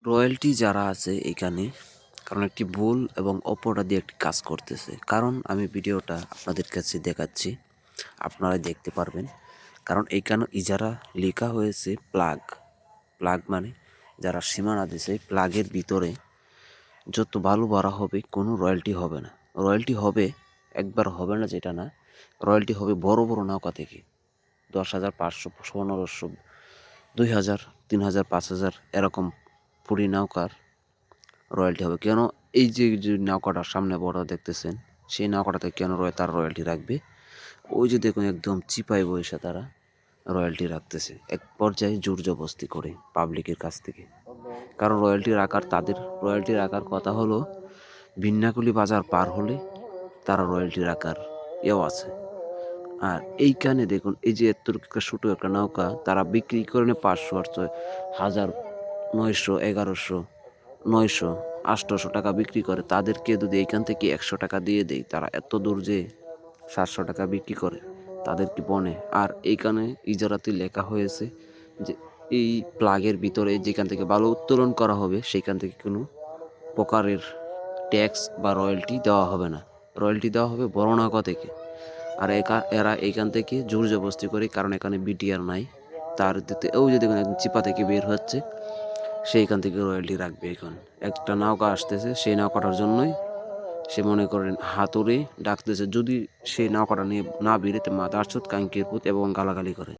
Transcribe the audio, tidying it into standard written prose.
Royalty যারা আছে এখানে, কারণ একটি ভুল এবং অপরাধী একটি কাজ করতেছে। কারণ আমি ভিডিওটা আপনাদের কাছে দেখাচ্ছি, আপনারা দেখতে পারবেন। কারণ এখানে ইজারা লেখা হয়েছে প্লাগ। প্লাগ মানে যারা সীমানা দিছে প্লাগের ভিতরে যত বালু ভরা হবে কোনো রয়্যালটি হবে না। রয়্যালটি হবে, একবার হবে না যেটা না, রয়্যালটি হবে বড় বড় নৌকা থেকে 10,000, 500, 1500, 2,000, 3,000, 5,000 এরকম পুরি নৌকার রয়্যালটি হবে। কেন এই যে নৌকাটার সামনে বড় দেখতেছেন, সেই নৌকাটাতে কেন তার রয়্যালটি রাখবে? ওই যে দেখুন একদম চিপায় বসে তারা রয়্যালটি রাখতেছে, এক পর্যায়ে জোর জবরদস্তি করে পাবলিকের কাছ থেকে। কারণ তাদের রয়্যালটি রাখার কথা হলো ভিন্নাকুলি বাজার পার হলে তারা রয়্যালটি রাখার এও আছে। আর এইখানে দেখুন এই যে এত ছোটো একটা নৌকা তারা বিক্রি করে নেয় 500 আর 1,000, 900, 1100, 900, 800 টাকা বিক্রি করে। তাদেরকে যদি এইখান থেকে 100 টাকা দিয়ে দেয়, তারা এত দূর যে 700 টাকা বিক্রি করে তাদেরকে বনে। আর এইখানে ইজারাতে লেখা হয়েছে যে এই প্লাগের ভিতরে যেখান থেকে বালু উত্তোলন করা হবে সেখান থেকে কোনো প্রকারের ট্যাক্স বা রয়্যালটি দেওয়া হবে না। রয়্যালটি দেওয়া হবে বড় নৌকা থেকে। আর এরা এইখান থেকে জোর জবরদস্তি করে, কারণ এখানে বিটিআর নাই। তার দিতে ওই যে দেখুন একদম চিপা থেকে বের হচ্ছে, সেইখান থেকে রয়্যালটি রাখবে। এখন একটা নৌকা আসতেছে, সেই নৌকাটার জন্যই সে মনে করেন হাতুড়ে ডাকতেছে। যদি সেই নৌকাটা নিয়ে না বেরোতে মাদারচোদ কাঙ্কির পুত এবং গালাগালি করে।